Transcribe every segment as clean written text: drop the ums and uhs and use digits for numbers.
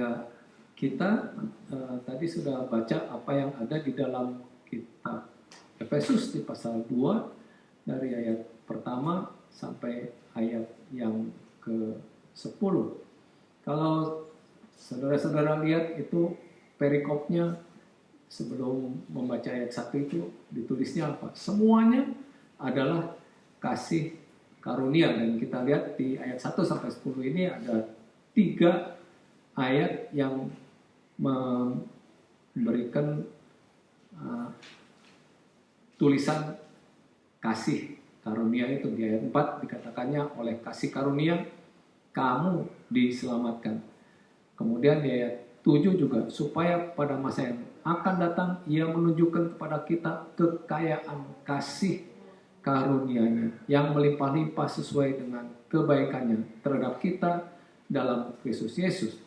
Ya, kita tadi sudah baca apa yang ada di dalam kitab Efesus di pasal 2 dari ayat pertama sampai ayat yang ke-10. Kalau saudara-saudara lihat itu perikopnya sebelum membaca ayat 1 itu ditulisnya apa? Semuanya adalah kasih karunia, dan kita lihat di ayat 1 sampai 10 ini ada 3 ayat yang memberikan tulisan kasih karunia itu. Di ayat 4 dikatakannya oleh kasih karunia kamu diselamatkan. Kemudian di ayat 7 juga, supaya pada masa yang akan datang ia menunjukkan kepada kita kekayaan kasih karunia-Nya yang melimpah-limpah sesuai dengan kebaikannya terhadap kita dalam Kristus Yesus.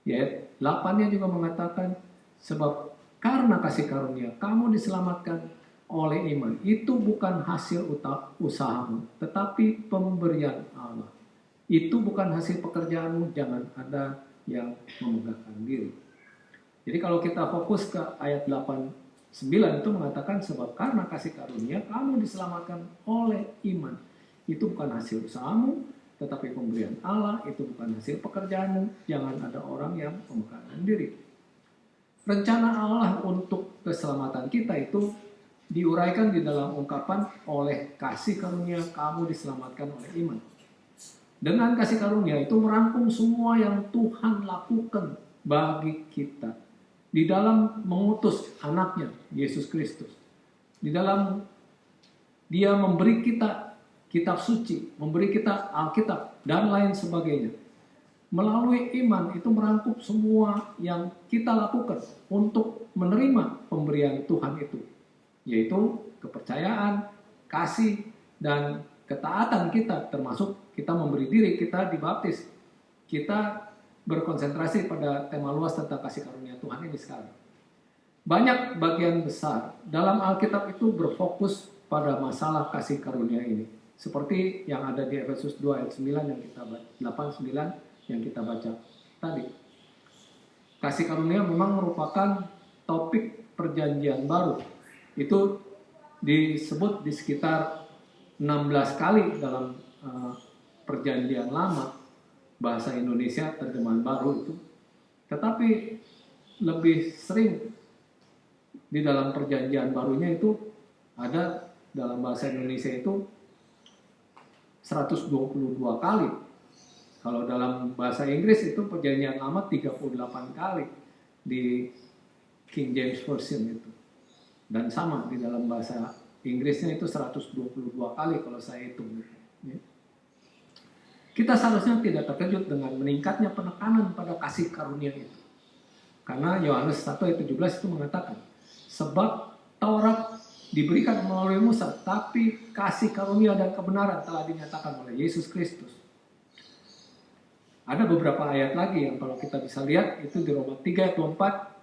Ayat 8-nya juga mengatakan, sebab karena kasih karunia kamu diselamatkan oleh iman. Itu bukan hasil usahamu, tetapi pemberian Allah. Itu bukan hasil pekerjaanmu, jangan ada yang memegahkan diri. Jadi kalau kita fokus ke ayat 8-9 itu mengatakan, sebab karena kasih karunia kamu diselamatkan oleh iman. Itu bukan hasil usahamu, tetapi pemberian Allah. Itu bukan hasil pekerjaanmu, jangan ada orang yang memegahkan diri. Rencana Allah untuk keselamatan kita itu diuraikan di dalam ungkapan oleh kasih karunia kamu diselamatkan oleh iman. Dengan kasih karunia itu merangkum semua yang Tuhan lakukan bagi kita di dalam mengutus anaknya Yesus Kristus, di dalam Dia memberi kita kitab suci, memberi kita Alkitab dan lain sebagainya. Melalui iman itu merangkup semua yang kita lakukan untuk menerima pemberian Tuhan itu, yaitu kepercayaan, kasih, dan ketaatan kita, termasuk kita memberi diri, kita dibaptis. Kita berkonsentrasi pada tema luas tentang kasih karunia Tuhan ini sekarang. Banyak bagian besar dalam Alkitab itu berfokus pada masalah kasih karunia ini. Seperti yang ada di Efesus 2 ayat 9 yang kita 8-9 yang kita baca tadi. Kasih karunia memang merupakan topik perjanjian baru. Itu disebut di sekitar 16 kali dalam perjanjian lama, bahasa Indonesia terjemahan baru itu. Tetapi lebih sering di dalam perjanjian barunya itu ada dalam bahasa Indonesia itu 122 kali. Kalau dalam bahasa Inggris itu perjanjian lama 38 kali di King James Version itu. Dan sama di dalam bahasa Inggrisnya itu 122 kali kalau saya hitung. Kita seharusnya tidak terkejut dengan meningkatnya penekanan pada kasih karunia itu. Karena Yohanes 1 ayat 17 itu mengatakan, sebab Taurat diberikan melalui Musa, tapi kasih karunia dan kebenaran telah dinyatakan oleh Yesus Kristus. Ada beberapa ayat lagi yang kalau kita bisa lihat itu di Roma 3 ayat 24.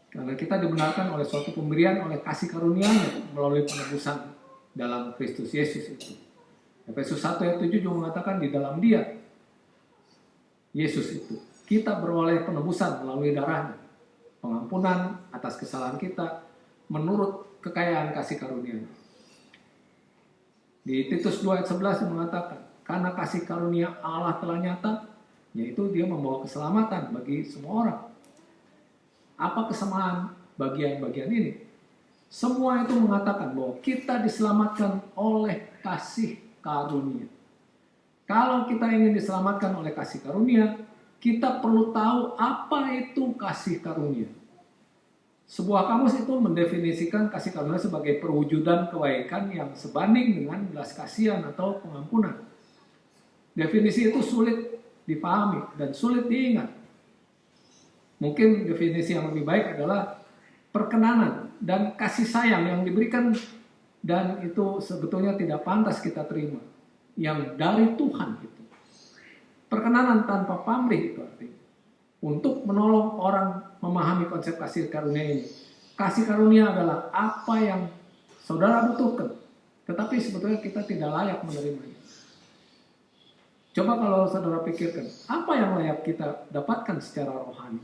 Karena kita dibenarkan oleh suatu pemberian oleh kasih karunia-Nya melalui penebusan dalam Kristus Yesus itu. Efesus 1 ayat 7 juga mengatakan di dalam Dia, Yesus itu, kita beroleh penebusan melalui darah-Nya, pengampunan atas kesalahan kita menurut kekayaan kasih karunia-Nya. Di Titus 2 ayat 11 mengatakan, karena kasih karunia Allah telah nyata, yaitu Dia membawa keselamatan bagi semua orang. Apa kesamaan bagian-bagian ini? Semua itu mengatakan bahwa kita diselamatkan oleh kasih karunia. Kalau kita ingin diselamatkan oleh kasih karunia, kita perlu tahu apa itu kasih karunia. Sebuah kamus itu mendefinisikan kasih karunia sebagai perwujudan kebaikan yang sebanding dengan belas kasihan atau pengampunan. Definisi itu sulit dipahami dan sulit diingat. Mungkin definisi yang lebih baik adalah perkenanan dan kasih sayang yang diberikan dan itu sebetulnya tidak pantas kita terima, yang dari Tuhan itu. Perkenanan tanpa pamrih itu artinya untuk menolong orang memahami konsep kasih karunia ini. Kasih karunia adalah apa yang saudara butuhkan, tetapi sebetulnya kita tidak layak menerimanya. Coba kalau saudara pikirkan, apa yang layak kita dapatkan secara rohani?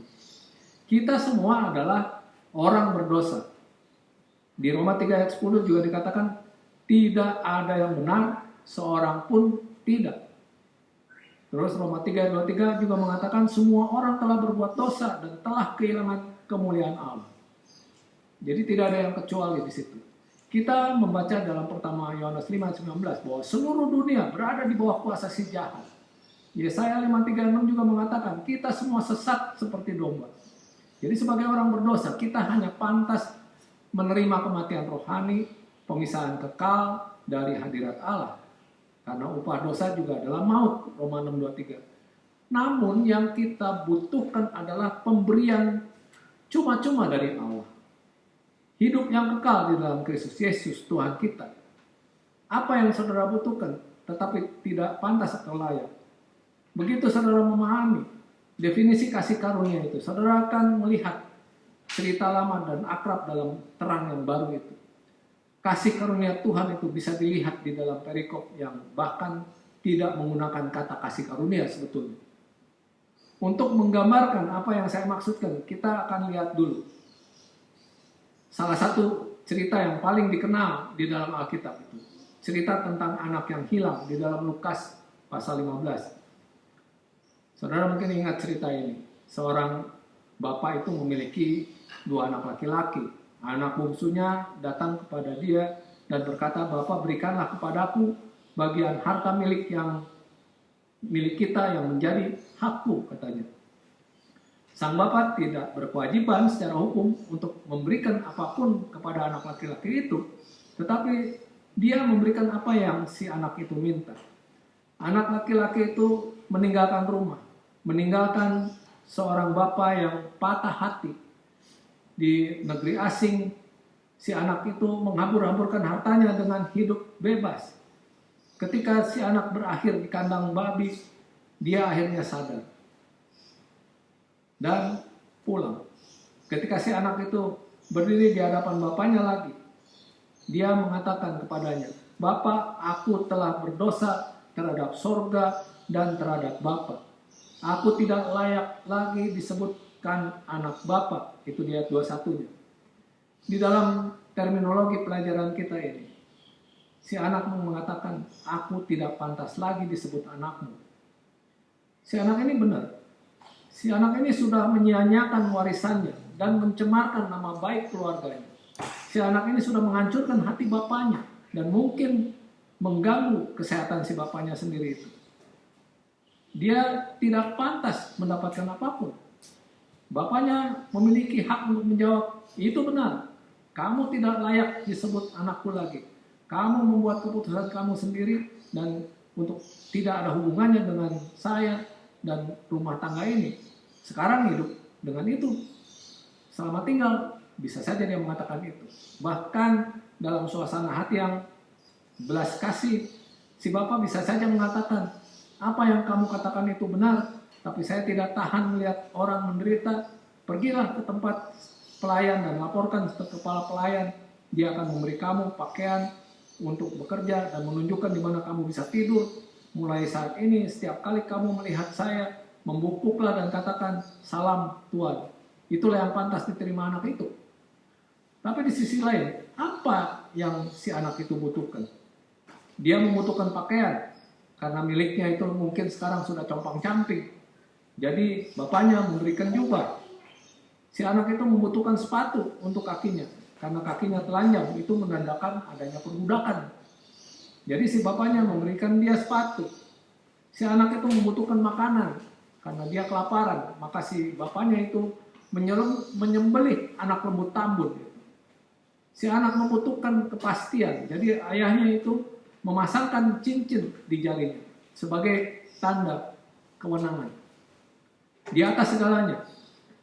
Kita semua adalah orang berdosa. Di Roma 3 ayat 10 juga dikatakan, tidak ada yang benar, seorang pun tidak. Terus Roma 3 ayat 23 juga mengatakan, semua orang telah berbuat dosa dan telah kehilangan kemuliaan Allah. Jadi tidak ada yang kecuali di situ. Kita membaca dalam pertama Yohanes 5:19 bahwa seluruh dunia berada di bawah kuasa si jahat. Yesaya 5:36 juga mengatakan kita semua sesat seperti domba. Jadi sebagai orang berdosa kita hanya pantas menerima kematian rohani, pemisahan kekal dari hadirat Allah. Karena upah dosa juga adalah maut, Roma 6:23. Namun yang kita butuhkan adalah pemberian cuma-cuma dari Allah. Hidup yang kekal di dalam Kristus Yesus Tuhan kita. Apa yang saudara butuhkan, tetapi tidak pantas atau layak. Begitu saudara memahami definisi kasih karunia itu, saudara akan melihat cerita lama dan akrab dalam terang yang baru itu. Kasih karunia Tuhan itu bisa dilihat di dalam perikop yang bahkan tidak menggunakan kata kasih karunia sebetulnya. Untuk menggambarkan apa yang saya maksudkan, kita akan lihat dulu salah satu cerita yang paling dikenal di dalam Alkitab itu. Cerita tentang anak yang hilang di dalam Lukas pasal 15. Saudara mungkin ingat cerita ini. Seorang bapak itu memiliki 2 anak laki-laki. Anak bungsunya datang kepada dia dan berkata, "Bapak, berikanlah kepadaku bagian harta milik kita yang menjadi hakku," katanya. Sang bapak tidak berkewajiban secara hukum untuk memberikan apapun kepada anak laki-laki itu, tetapi dia memberikan apa yang si anak itu minta. Anak laki-laki itu meninggalkan rumah, meninggalkan seorang bapak yang patah hati. Di negeri asing, si anak itu menghambur-hamburkan hartanya dengan hidup bebas. Ketika si anak berakhir di kandang babi, dia akhirnya sadar dan pulang. Ketika si anak itu berdiri di hadapan bapaknya lagi, dia mengatakan kepadanya, "Bapak, aku telah berdosa terhadap sorga dan terhadap Bapak. Aku tidak layak lagi disebutkan anak Bapak." Itu di ayat 21-nya. Di dalam terminologi pelajaran kita ini, si anak mengatakan, "Aku tidak pantas lagi disebut anakmu." Si anak ini benar. Si anak ini sudah menyia-nyiakan warisannya dan mencemarkan nama baik keluarganya. Si anak ini sudah menghancurkan hati bapaknya dan mungkin mengganggu kesehatan si bapaknya sendiri itu. Dia tidak pantas mendapatkan apapun. Bapaknya memiliki hak untuk menjawab, "Itu benar. Kamu tidak layak disebut anakku lagi. Kamu membuat keputusan kamu sendiri dan untuk tidak ada hubungannya dengan saya dan rumah tangga ini. Sekarang hidup dengan itu. Selamat tinggal." Bisa saja dia mengatakan itu. Bahkan dalam suasana hati yang belas kasih, si bapak bisa saja mengatakan, "Apa yang kamu katakan itu benar, tapi saya tidak tahan melihat orang menderita. Pergilah ke tempat pelayan dan laporkan ke kepala pelayan. Dia akan memberi kamu pakaian untuk bekerja dan menunjukkan di mana kamu bisa tidur. Mulai saat ini, setiap kali kamu melihat saya, membungkuklah dan katakan, 'Salam Tuhan.'" Itulah yang pantas diterima anak itu. Tapi di sisi lain, apa yang si anak itu butuhkan? Dia membutuhkan pakaian, karena miliknya itu mungkin sekarang sudah compang-camping. Jadi bapaknya memberikan jubah. Si anak itu membutuhkan sepatu untuk kakinya, karena kakinya telanjang, itu menandakan adanya perbudakan. Jadi si bapaknya memberikan dia sepatu. Si anak itu membutuhkan makanan, karena dia kelaparan. Maka si bapaknya itu menyembelih anak lembu tambun. Si anak membutuhkan kepastian. Jadi ayahnya itu memasangkan cincin di jarinya sebagai tanda kewenangan. Di atas segalanya,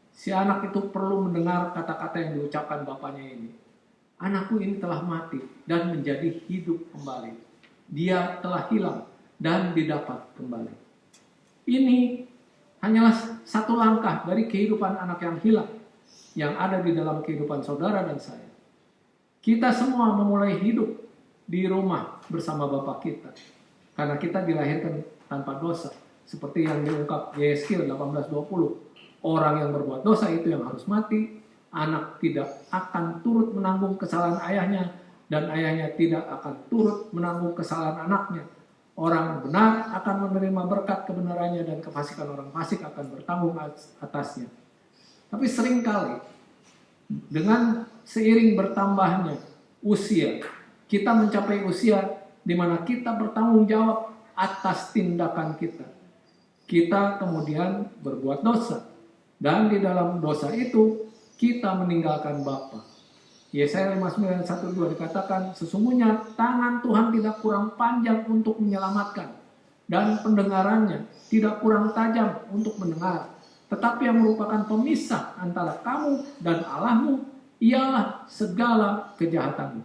si anak itu perlu mendengar kata-kata yang diucapkan bapaknya ini. "Anakku ini telah mati dan menjadi hidup kembali. Dia telah hilang dan didapat kembali." Ini hanyalah satu langkah dari kehidupan anak yang hilang yang ada di dalam kehidupan saudara dan saya. Kita semua memulai hidup di rumah bersama Bapak kita. Karena kita dilahirkan tanpa dosa. Seperti yang diungkap Yeskil 18:20. Orang yang berbuat dosa itu yang harus mati. Anak tidak akan turut menanggung kesalahan ayahnya, dan ayahnya tidak akan turut menanggung kesalahan anaknya. Orang benar akan menerima berkat kebenarannya, dan kefasikan orang fasik akan bertanggung atasnya. Tapi seringkali dengan seiring bertambahnya usia, kita mencapai usia di mana kita bertanggung jawab atas tindakan kita. Kita kemudian berbuat dosa, dan di dalam dosa itu kita meninggalkan Bapa. Yesaya 59:1-2 dikatakan, sesungguhnya tangan Tuhan tidak kurang panjang untuk menyelamatkan, dan pendengarannya tidak kurang tajam untuk mendengar. Tetapi yang merupakan pemisah antara kamu dan Allahmu ialah segala kejahatanmu.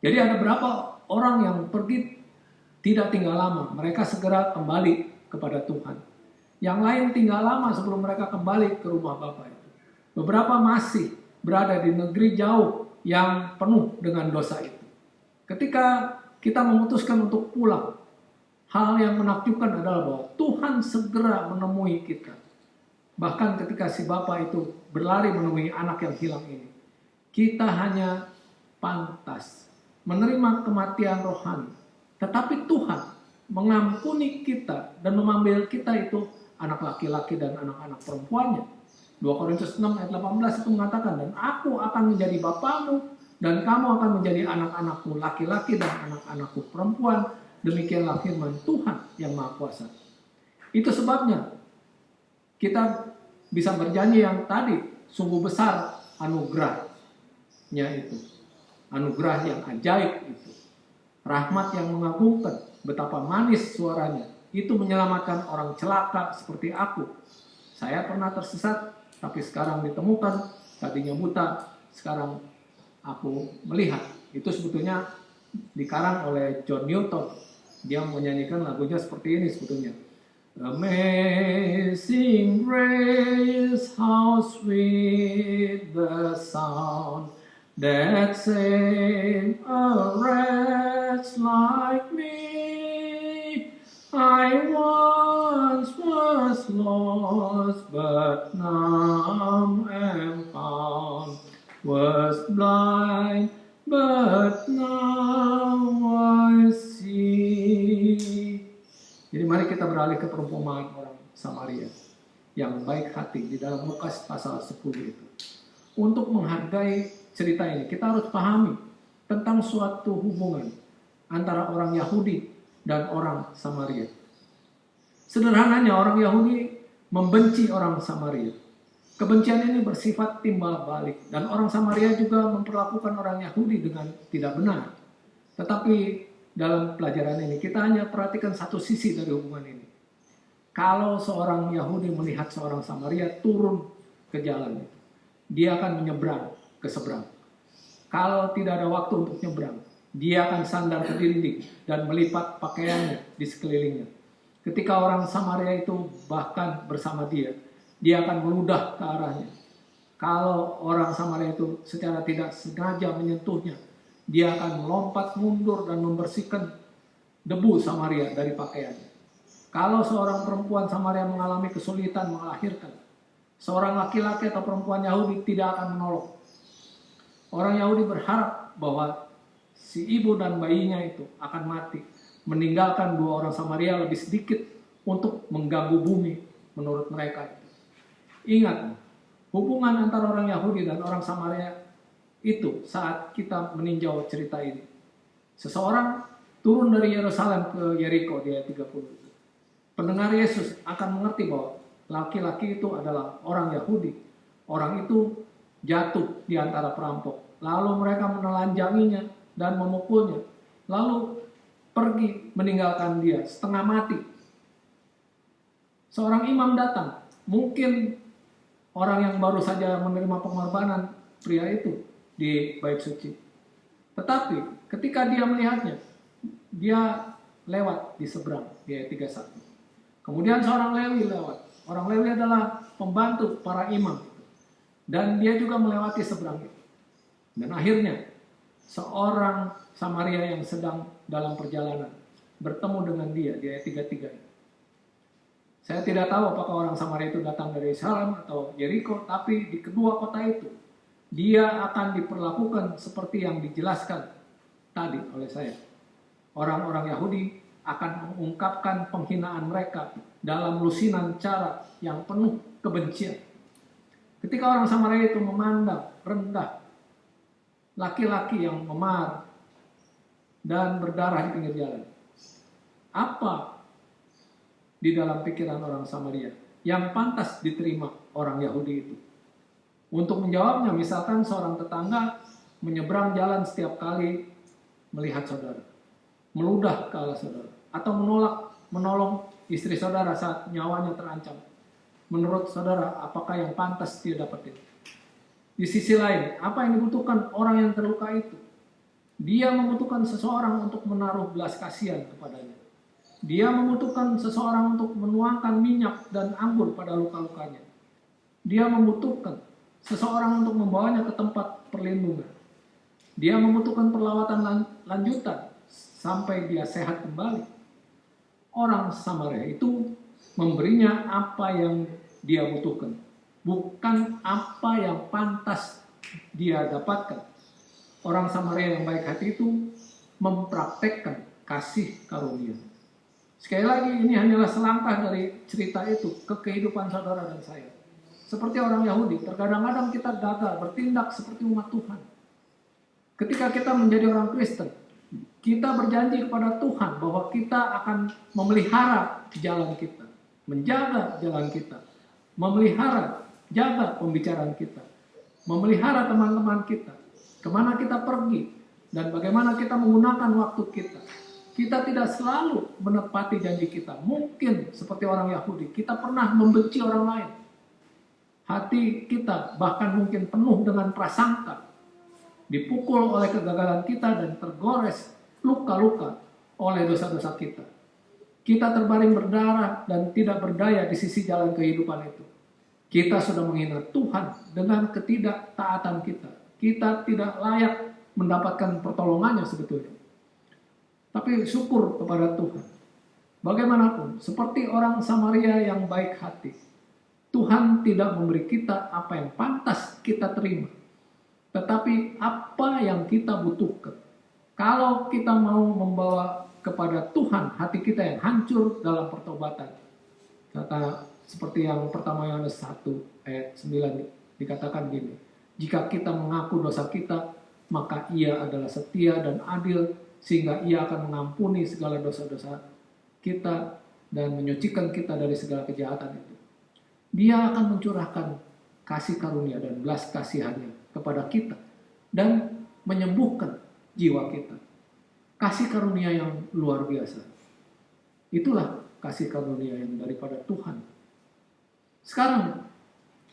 Jadi ada berapa orang yang pergi tidak tinggal lama, mereka segera kembali kepada Tuhan. Yang lain tinggal lama sebelum mereka kembali ke rumah Bapa itu. Beberapa masih berada di negeri jauh yang penuh dengan dosa itu. Ketika kita memutuskan untuk pulang, hal yang menakjubkan adalah bahwa Tuhan segera menemui kita. Bahkan ketika si Bapa itu berlari menemui anak yang hilang ini, kita hanya pantas menerima kematian rohani. Tetapi Tuhan mengampuni kita dan mengambil kita itu anak laki-laki dan anak-anak perempuannya. 2 Korintus 6:18 itu mengatakan, dan aku akan menjadi bapamu, dan kamu akan menjadi anak-anakku laki-laki dan anak-anakku perempuan. Demikianlah firman Tuhan yang Maha Kuasa. Itu sebabnya kita bisa berjanji yang tadi, sungguh besar anugerahnya itu. Anugerah yang ajaib itu. Rahmat yang mengagumkan, betapa manis suaranya. Itu menyelamatkan orang celaka seperti aku. Saya pernah tersesat, tapi sekarang ditemukan. Tadinya buta, sekarang aku melihat. Itu sebetulnya dikarang oleh John Newton. Dia menyanyikan lagunya seperti ini sebetulnya. Amazing grace, how sweet the sound that saved a wretch like me. I once was lost, but now am found. Was blind, but now I see. Jadi mari kita beralih ke perumpamaan orang Samaria yang baik hati di dalam Lukas pasal 10 itu. Untuk menghargai cerita ini, kita harus pahami tentang suatu hubungan antara orang Yahudi dan orang Samaria. Sederhananya orang Yahudi membenci orang Samaria. Kebencian ini bersifat timbal balik, dan orang Samaria juga memperlakukan orang Yahudi dengan tidak benar. Tetapi dalam pelajaran ini kita hanya perhatikan satu sisi dari hubungan ini. Kalau seorang Yahudi melihat seorang Samaria turun ke jalan itu, dia akan menyeberang ke seberang. Kalau tidak ada waktu untuk nyebrang, dia akan sandar ke dinding dan melipat pakaiannya di sekelilingnya. Ketika orang Samaria itu bahkan bersama dia akan meludah ke arahnya. Kalau orang Samaria itu secara tidak sengaja menyentuhnya, dia akan melompat mundur dan membersihkan debu Samaria dari pakaiannya. Kalau seorang perempuan Samaria mengalami kesulitan melahirkan, seorang laki-laki atau perempuan Yahudi tidak akan menolong. Orang Yahudi berharap bahwa si ibu dan bayinya itu akan mati, meninggalkan dua orang Samaria lebih sedikit untuk mengganggu bumi menurut mereka. Ingat, hubungan antara orang Yahudi dan orang Samaria itu saat kita meninjau cerita ini. Seseorang turun dari Yerusalem ke Yeriko di ayat 30. Pendengar Yesus akan mengerti bahwa laki-laki itu adalah orang Yahudi. Orang itu jatuh di antara perampok. Lalu mereka menelanjanginya dan memukulnya. Lalu pergi meninggalkan dia setengah mati. Seorang imam datang. Mungkin orang yang baru saja menerima pengorbanan pria itu di bait suci. Tetapi ketika dia melihatnya, dia lewat di seberang, di ayat 31. Kemudian seorang Lewi lewat. Orang Lewi adalah pembantu para imam. Dan dia juga melewati seberang itu. Dan akhirnya seorang Samaria yang sedang dalam perjalanan bertemu dengan dia di ayat 33. Saya tidak tahu apakah orang Samaria itu datang dari Salem atau Jericho, tapi di kedua kota itu dia akan diperlakukan seperti yang dijelaskan tadi oleh saya. Orang-orang Yahudi akan mengungkapkan penghinaan mereka dalam lusinan cara yang penuh kebencian. Ketika orang Samaria itu memandang rendah laki-laki yang memar dan berdarah di pinggir jalan, apa di dalam pikiran orang Samaria yang pantas diterima orang Yahudi itu? Untuk menjawabnya, misalkan seorang tetangga menyeberang jalan setiap kali melihat saudara, meludah ke arah saudara, atau menolong istri saudara saat nyawanya terancam. Menurut saudara, apakah yang pantas dia dapetin? Di sisi lain, apa yang dibutuhkan orang yang terluka itu? Dia membutuhkan seseorang untuk menaruh belas kasihan kepadanya. Dia membutuhkan seseorang untuk menuangkan minyak dan anggur pada luka-lukanya. Dia membutuhkan seseorang untuk membawanya ke tempat perlindungan. Dia membutuhkan perawatan lanjutan sampai dia sehat kembali. Orang Samaria itu memberinya apa yang dia butuhkan, bukan apa yang pantas dia dapatkan. Orang Samaria yang baik hati itu mempraktekkan kasih karunia. Sekali lagi, ini hanyalah selangkah dari cerita itu ke kehidupan saudara dan saya. Seperti orang Yahudi, terkadang-kadang kita gagal bertindak seperti umat Tuhan. Ketika kita menjadi orang Kristen, kita berjanji kepada Tuhan bahwa kita akan memelihara jalan kita, menjaga jalan kita, memelihara, jaga pembicaraan kita, memelihara teman-teman kita, kemana kita pergi, dan bagaimana kita menggunakan waktu kita. Kita tidak selalu menepati janji kita. Mungkin seperti orang Yahudi, kita pernah membenci orang lain. Hati kita bahkan mungkin penuh dengan prasangka, dipukul oleh kegagalan kita dan tergores luka-luka oleh dosa-dosa kita. Kita terbaring berdarah dan tidak berdaya di sisi jalan kehidupan itu. Kita sudah menghina Tuhan dengan ketidaktaatan kita. Kita tidak layak mendapatkan pertolongannya sebetulnya. Tapi syukur kepada Tuhan. Bagaimanapun, seperti orang Samaria yang baik hati, Tuhan tidak memberi kita apa yang pantas kita terima, tetapi apa yang kita butuhkan. Kalau kita mau membawa kepada Tuhan hati kita yang hancur dalam pertobatan, kata seperti yang pertama Yohanes 1 ayat 9 dikatakan gini, jika kita mengaku dosa kita, maka Ia adalah setia dan adil, sehingga Ia akan mengampuni segala dosa-dosa kita dan menyucikan kita dari segala kejahatan itu. Dia akan mencurahkan kasih karunia dan belas kasihannya kepada kita dan menyembuhkan jiwa kita. Kasih karunia yang luar biasa. Itulah kasih karunia yang daripada Tuhan. Sekarang,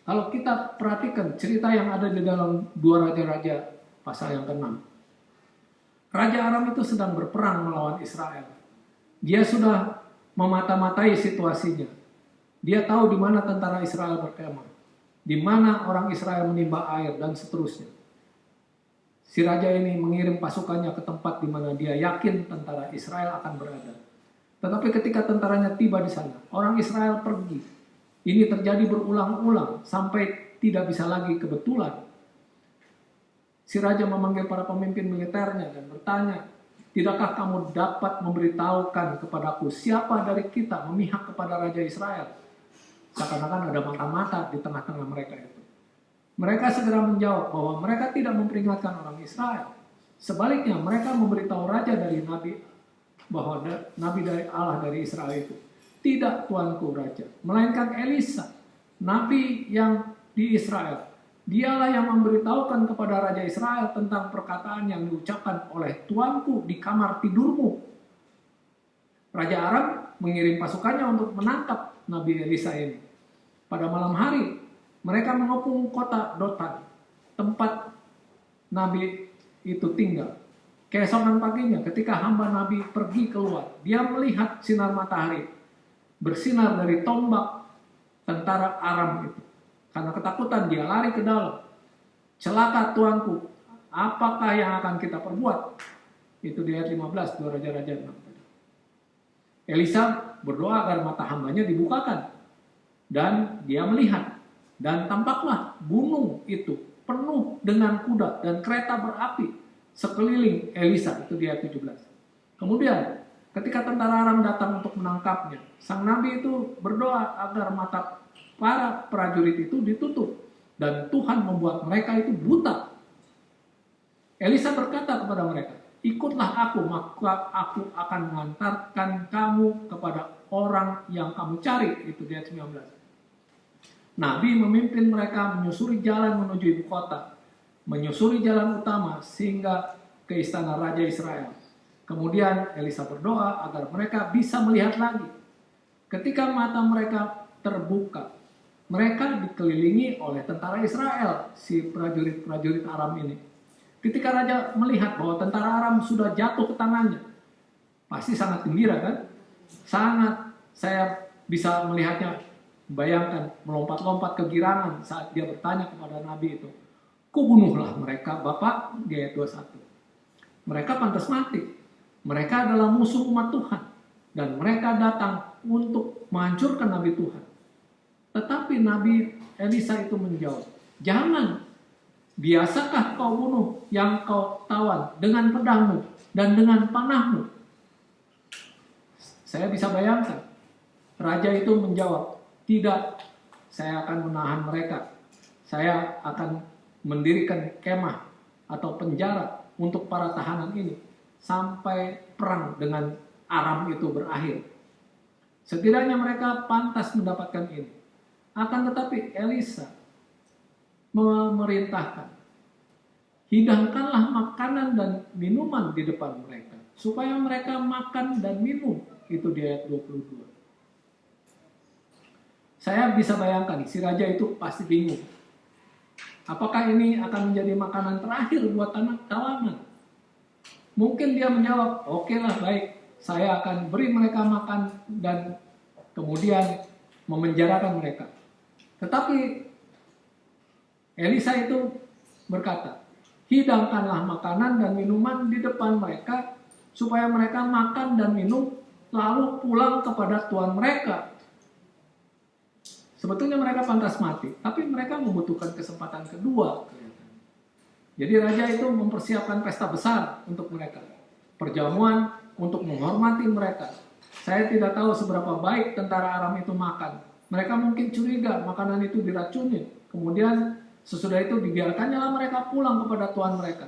kalau kita perhatikan cerita yang ada di dalam 2 Raja-Raja pasal yang ke-6. Raja Aram itu sedang berperang melawan Israel. Dia sudah memata-matai situasinya. Dia tahu di mana tentara Israel berkemah, di mana orang Israel menimba air, dan seterusnya. Si raja ini mengirim pasukannya ke tempat di mana dia yakin tentara Israel akan berada. Tetapi ketika tentaranya tiba di sana, orang Israel pergi. Ini terjadi berulang-ulang sampai tidak bisa lagi kebetulan. Si raja memanggil para pemimpin militernya dan bertanya, tidakkah kamu dapat memberitahukan kepadaku siapa dari kita memihak kepada Raja Israel? Seakan-akan ada mata-mata di tengah-tengah mereka itu. Mereka segera menjawab bahwa mereka tidak memperingatkan orang Israel. Sebaliknya mereka memberitahu raja dari nabi bahwa nabi dari Allah dari Israel itu, tidak tuanku raja, melainkan Elisa, nabi yang di Israel. Dialah yang memberitahukan kepada Raja Israel tentang perkataan yang diucapkan oleh tuanku di kamar tidurmu. Raja Aram mengirim pasukannya untuk menangkap Nabi Elisa ini. Pada malam hari, mereka mengepung kota Dotan, tempat Nabi itu tinggal. Keesokan paginya, ketika hamba Nabi pergi keluar, dia melihat sinar matahari bersinar dari tombak tentara Aram itu. Karena ketakutan dia lari ke dalam. Celaka tuanku, apakah yang akan kita perbuat? Itu di ayat 15, 2 Raja-Raja 6. Elisa berdoa agar mata hambanya dibukakan. Dan dia melihat. Dan tampaklah gunung itu penuh dengan kuda dan kereta berapi sekeliling Elisa. Itu di ayat 17. Kemudian ketika tentara Aram datang untuk menangkapnya, sang nabi itu berdoa agar mata para prajurit itu ditutup. Dan Tuhan membuat mereka itu buta. Elisa berkata kepada mereka, ikutlah aku, maka aku akan mengantarkan kamu kepada orang yang kamu cari. Itu di ayat 19. Nabi memimpin mereka menyusuri jalan menuju ibu kota, menyusuri jalan utama sehingga ke istana Raja Israel. Kemudian Elisa berdoa agar mereka bisa melihat lagi. Ketika mata mereka terbuka, mereka dikelilingi oleh tentara Israel, si prajurit-prajurit Aram ini. Ketika raja melihat bahwa tentara Aram sudah jatuh ke tangannya, pasti sangat gembira kan? Sangat, saya bisa melihatnya, bayangkan melompat-lompat kegirangan saat dia bertanya kepada Nabi itu, "Kubunuhlah mereka, Bapak," di ayat 21. Mereka pantas mati. Mereka adalah musuh umat Tuhan. Dan mereka datang untuk menghancurkan Nabi Tuhan. Tetapi Nabi Elisa itu menjawab, "Jangan. Biasakah kau bunuh yang kau tawan dengan pedangmu dan dengan panahmu?" Saya bisa bayangkan. Raja itu menjawab, "Tidak, saya akan menahan mereka. Saya akan mendirikan kemah atau penjara untuk para tahanan ini sampai perang dengan Aram itu berakhir. Setidaknya mereka pantas mendapatkan ini." Akan tetapi Elisa memerintahkan, "Hidangkanlah makanan dan minuman di depan mereka, supaya mereka makan dan minum." Itu di ayat 22. Saya bisa bayangkan, si raja itu pasti bingung. Apakah ini akan menjadi makanan terakhir buat anak tawanan? Mungkin dia menjawab, "Oke lah, baik, saya akan beri mereka makan dan kemudian memenjarakan mereka." Tetapi Elisa itu berkata, "Hidangkanlah makanan dan minuman di depan mereka, supaya mereka makan dan minum, lalu pulang kepada tuan mereka." Sebetulnya mereka pantas mati, tapi mereka membutuhkan kesempatan kedua. Jadi raja itu mempersiapkan pesta besar untuk mereka. Perjamuan untuk menghormati mereka. Saya tidak tahu seberapa baik tentara Aram itu makan. Mereka mungkin curiga makanan itu diracuni. Kemudian sesudah itu dibiarkannya mereka pulang kepada tuan mereka.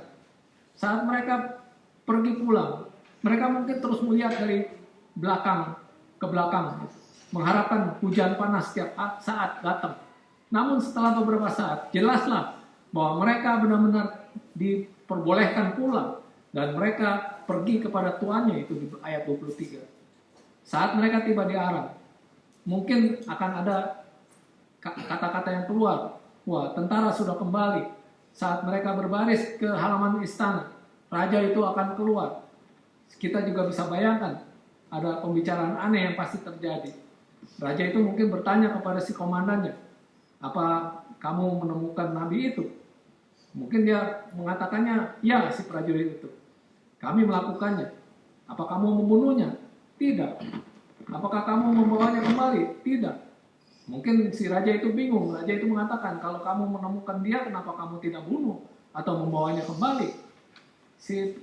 Saat mereka pergi pulang, mereka mungkin terus melihat dari belakang ke belakang, mengharapkan hujan panas setiap saat datang. Namun setelah beberapa saat, jelaslah bahwa mereka benar-benar diperbolehkan pulang. Dan mereka pergi kepada tuannya, itu di ayat 23. Saat mereka tiba di Aram, mungkin akan ada kata-kata yang keluar. Wah, tentara sudah kembali. Saat mereka berbaris ke halaman istana, raja itu akan keluar. Kita juga bisa bayangkan, ada pembicaraan aneh yang pasti terjadi. Raja itu mungkin bertanya kepada si komandannya, "Apa kamu menemukan nabi itu?" Mungkin dia mengatakannya, "Ya, si prajurit itu. Kami melakukannya." "Apa kamu membunuhnya?" "Tidak." "Apakah kamu membawanya kembali?" "Tidak." Mungkin si raja itu bingung. Raja itu mengatakan, "Kalau kamu menemukan dia, kenapa kamu tidak bunuh atau membawanya kembali?" Si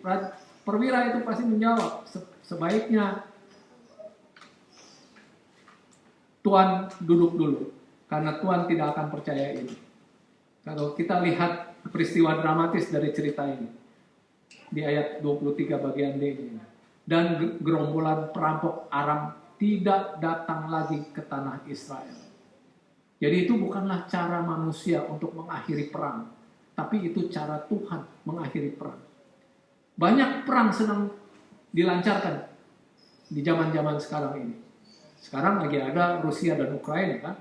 perwira itu pasti menjawab, "Sebaiknya Tuan duduk dulu, karena Tuan tidak akan percaya ini." Kalau kita lihat peristiwa dramatis dari cerita ini, di ayat 23 bagian D ini, "Dan gerombolan perampok Aram tidak datang lagi ke tanah Israel." Jadi itu bukanlah cara manusia untuk mengakhiri perang, tapi itu cara Tuhan mengakhiri perang. Banyak perang sedang dilancarkan di zaman-zaman sekarang ini. Sekarang lagi ada Rusia dan Ukraina kan?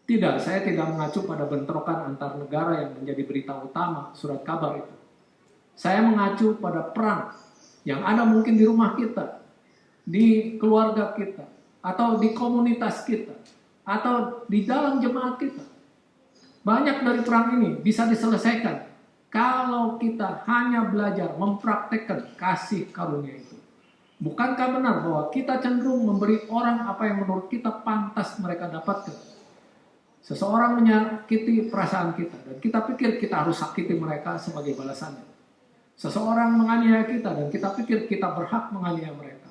Tidak, saya tidak mengacu pada bentrokan antar negara yang menjadi berita utama surat kabar itu. Saya mengacu pada perang yang ada mungkin di rumah kita, di keluarga kita, atau di komunitas kita, atau di dalam jemaat kita. Banyak dari perang ini bisa diselesaikan kalau kita hanya belajar mempraktekkan kasih karunia itu. Bukankah benar bahwa kita cenderung memberi orang apa yang menurut kita pantas mereka dapatkan? Seseorang menyakiti perasaan kita dan kita pikir kita harus sakiti mereka sebagai balasannya. Seseorang menganiaya kita dan kita pikir kita berhak menganiaya mereka.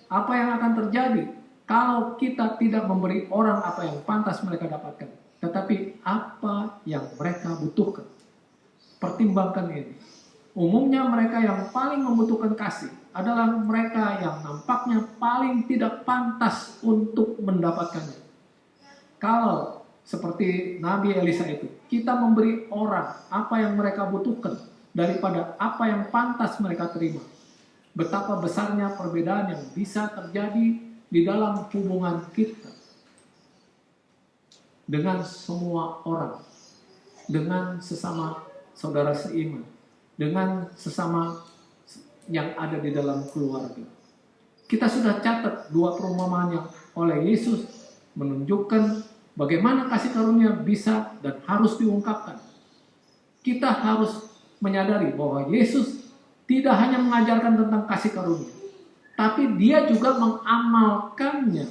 Apa yang akan terjadi kalau kita tidak memberi orang apa yang pantas mereka dapatkan, tetapi apa yang mereka butuhkan? Pertimbangkan ini. Umumnya mereka yang paling membutuhkan kasih adalah mereka yang nampaknya paling tidak pantas untuk mendapatkannya. Kalau seperti Nabi Elisa itu, kita memberi orang apa yang mereka butuhkan daripada apa yang pantas mereka terima. Betapa besarnya perbedaan yang bisa terjadi di dalam hubungan kita dengan semua orang, dengan sesama saudara seiman, dengan sesama yang ada di dalam keluarga. Kita sudah catat 2 perumpamaan yang oleh Yesus menunjukkan bagaimana kasih karunia bisa dan harus diungkapkan. Kita harus menyadari bahwa Yesus tidak hanya mengajarkan tentang kasih karunia, tapi dia juga mengamalkannya.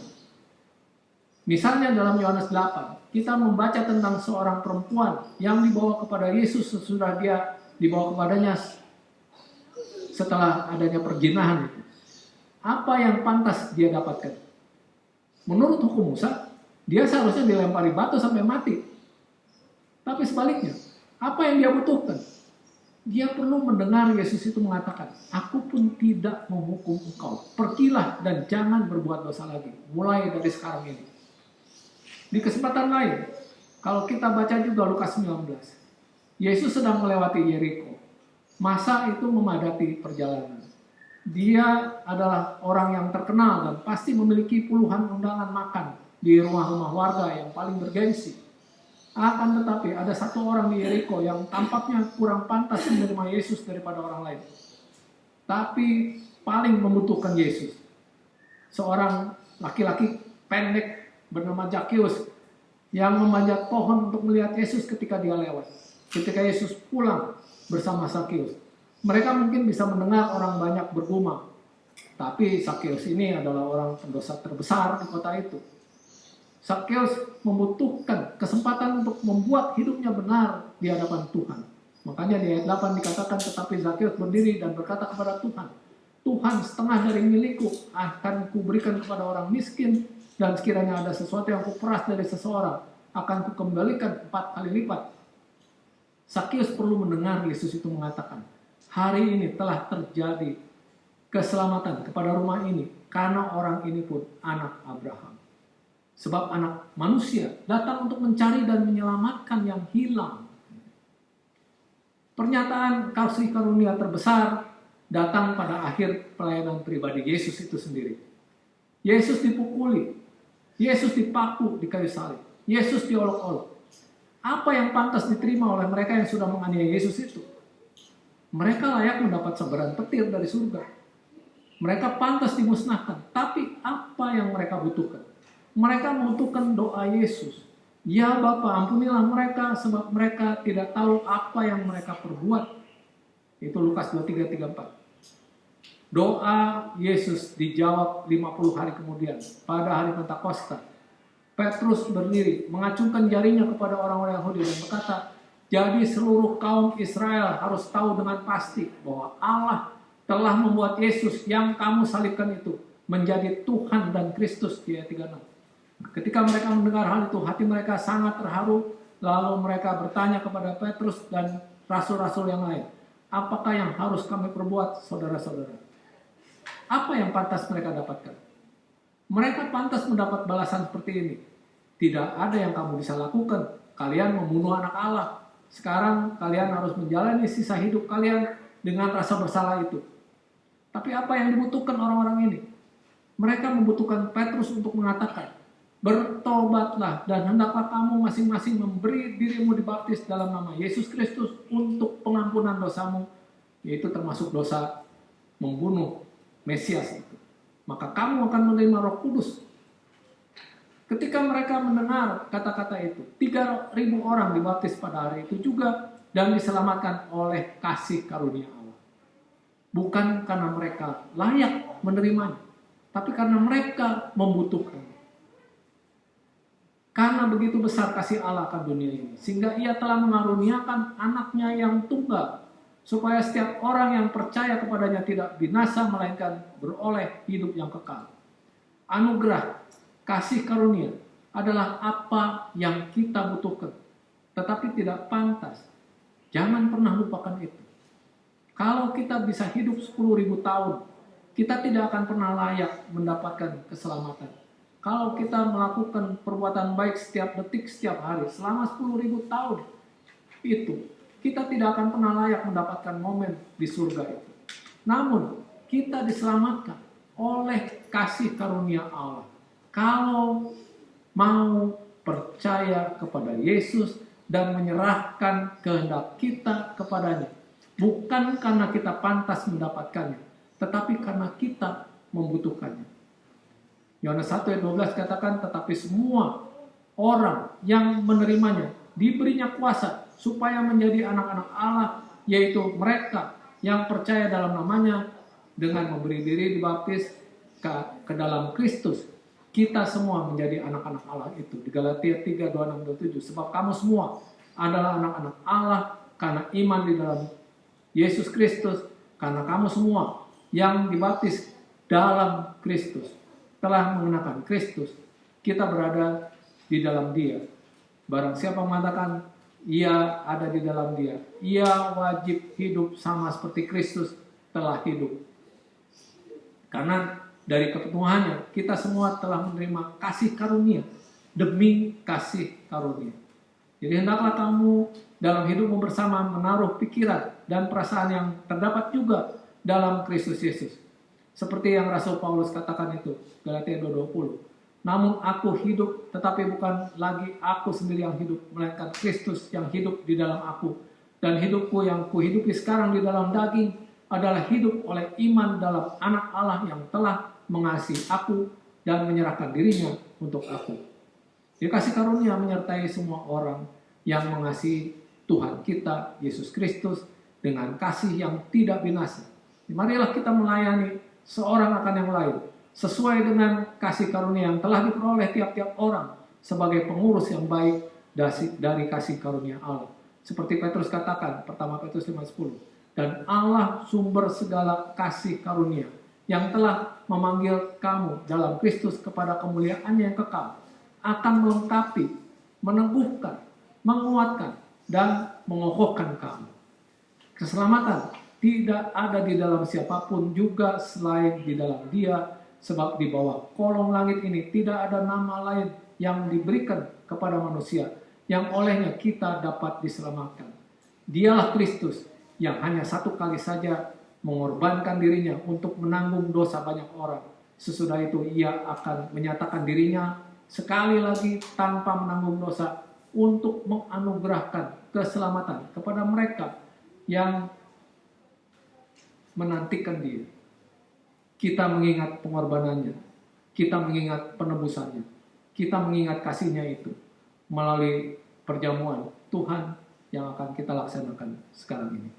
Misalnya dalam Yohanes 8, kita membaca tentang seorang perempuan yang dibawa kepada Yesus sesudah dia dibawa kepadanya setelah adanya perzinahan itu. Apa yang pantas dia dapatkan? Menurut hukum Musa, dia seharusnya dilempari batu sampai mati. Tapi sebaliknya, apa yang dia butuhkan? Dia perlu mendengar Yesus itu mengatakan, aku pun tidak menghukum engkau. Pergilah dan jangan berbuat dosa lagi. Mulai dari sekarang ini. Di kesempatan lain, kalau kita baca juga Lukas 19, Yesus sedang melewati Yeriko. Masa itu memadati perjalanan. Dia adalah orang yang terkenal dan pasti memiliki puluhan undangan makan di rumah-rumah warga yang paling bergengsi. Akan tetapi ada satu orang di Yeriko yang tampaknya kurang pantas menerima Yesus daripada orang lain. Tapi paling membutuhkan Yesus. Seorang laki-laki pendek bernama Zakius yang memanjat pohon untuk melihat Yesus ketika dia lewat. Ketika Yesus pulang bersama Zakius, mereka mungkin bisa mendengar orang banyak bergumam. Tapi Zakius ini adalah orang pendosa terbesar di kota itu. Zakius membutuhkan kesempatan untuk membuat hidupnya benar di hadapan Tuhan. Makanya di ayat 8 dikatakan, tetapi Zakius berdiri dan berkata kepada Tuhan, Tuhan, setengah dari milikku akan kuberikan kepada orang miskin, dan sekiranya ada sesuatu yang kuperas dari seseorang, akan kukembalikan 4 kali lipat. Zakius perlu mendengar Yesus itu mengatakan, hari ini telah terjadi keselamatan kepada rumah ini, karena orang ini pun anak Abraham. Sebab anak manusia datang untuk mencari dan menyelamatkan yang hilang. Pernyataan kasih karunia terbesar datang pada akhir pelayanan pribadi Yesus itu sendiri. Yesus dipukuli, Yesus dipaku di kayu salib, Yesus diolok-olok. Apa yang pantas diterima oleh mereka yang sudah menganiaya Yesus itu? Mereka layak mendapat sebaran petir dari surga. Mereka pantas dimusnahkan, tapi apa yang mereka butuhkan? Mereka membutuhkan doa Yesus. Ya Bapa, ampunilah mereka sebab mereka tidak tahu apa yang mereka perbuat. Itu Lukas 23:34. Doa Yesus dijawab 50 hari kemudian pada hari Pentakosta. Petrus berdiri, mengacungkan jarinya kepada orang-orang Yahudi dan berkata, jadi seluruh kaum Israel harus tahu dengan pasti bahwa Allah telah membuat Yesus yang kamu salibkan itu menjadi Tuhan dan Kristus. Di ayat 36. Ketika mereka mendengar hal itu, hati mereka sangat terharu. Lalu mereka bertanya kepada Petrus dan rasul-rasul yang lain, apakah yang harus kami perbuat, saudara-saudara? Apa yang pantas mereka dapatkan? Mereka pantas mendapat balasan seperti ini. Tidak ada yang kamu bisa lakukan. Kalian membunuh anak Allah. Sekarang kalian harus menjalani sisa hidup kalian dengan rasa bersalah itu. Tapi apa yang dibutuhkan orang-orang ini? Mereka membutuhkan Petrus untuk mengatakan, bertobatlah dan hendaklah kamu masing-masing memberi dirimu dibaptis dalam nama Yesus Kristus untuk pengampunan dosamu, yaitu termasuk dosa membunuh Mesias itu. Maka kamu akan menerima Roh Kudus. Ketika mereka mendengar kata-kata itu, 3.000 orang dibaptis pada hari itu juga dan diselamatkan oleh kasih karunia Allah. Bukan karena mereka layak menerimanya, tapi karena mereka membutuhkan. Karena begitu besar kasih Allah akan dunia ini, sehingga ia telah mengaruniakan anaknya yang tunggal, supaya setiap orang yang percaya kepadanya tidak binasa, melainkan beroleh hidup yang kekal. Anugerah, kasih karunia adalah apa yang kita butuhkan, tetapi tidak pantas. Jangan pernah lupakan itu. Kalau kita bisa hidup 10.000 tahun, kita tidak akan pernah layak mendapatkan keselamatan. Kalau kita melakukan perbuatan baik setiap detik, setiap hari, selama 10.000 tahun itu, kita tidak akan pernah layak mendapatkan momen di surga itu. Namun, kita diselamatkan oleh kasih karunia Allah. Kalau mau percaya kepada Yesus dan menyerahkan kehendak kita kepadanya, bukan karena kita pantas mendapatkannya, tetapi karena kita membutuhkannya. Yohanes 1 ayat 12 katakan, tetapi semua orang yang menerimanya diberinya kuasa supaya menjadi anak-anak Allah, yaitu mereka yang percaya dalam namanya, dengan memberi diri dibaptis ke dalam Kristus. Kita semua menjadi anak-anak Allah itu. Di Galatia 3, 26, 27. Sebab kamu semua adalah anak-anak Allah karena iman di dalam Yesus Kristus. Karena kamu semua yang dibaptis dalam Kristus telah mengenakan Kristus. Kita berada di dalam Dia. Barang siapa mengatakan ia ada di dalam Dia, ia wajib hidup sama seperti Kristus telah hidup. Karena dari kepenuhannya kita semua telah menerima kasih karunia demi kasih karunia. Jadi hendaklah kamu dalam hidupmu bersama menaruh pikiran dan perasaan yang terdapat juga dalam Kristus Yesus. Seperti yang Rasul Paulus katakan itu, Galatia 2:20. Namun aku hidup, tetapi bukan lagi aku sendiri yang hidup, melainkan Kristus yang hidup di dalam aku. Dan hidupku yang kuhidupi sekarang di dalam daging adalah hidup oleh iman dalam anak Allah yang telah mengasihi aku dan menyerahkan dirinya untuk aku. Jadi kasih karunia menyertai semua orang yang mengasihi Tuhan kita, Yesus Kristus, dengan kasih yang tidak binasa. Marilah kita melayani seorang akan yang lain, sesuai dengan kasih karunia yang telah diperoleh tiap-tiap orang sebagai pengurus yang baik dari kasih karunia Allah. Seperti Petrus katakan, pertama Petrus 5:10. Dan Allah sumber segala kasih karunia yang telah memanggil kamu dalam Kristus kepada kemuliaannya yang kekal, akan melengkapi, meneguhkan, menguatkan, dan mengokohkan kamu. Keselamatan tidak ada di dalam siapapun juga selain di dalam Dia, sebab di bawah kolong langit ini tidak ada nama lain yang diberikan kepada manusia yang olehnya kita dapat diselamatkan. Dialah Kristus yang hanya satu kali saja mengorbankan dirinya untuk menanggung dosa banyak orang. Sesudah itu ia akan menyatakan dirinya sekali lagi tanpa menanggung dosa untuk menganugerahkan keselamatan kepada mereka yang menantikan Dia. Kita mengingat pengorbanannya, kita mengingat penebusannya, kita mengingat kasihnya itu melalui perjamuan Tuhan yang akan kita laksanakan sekarang ini.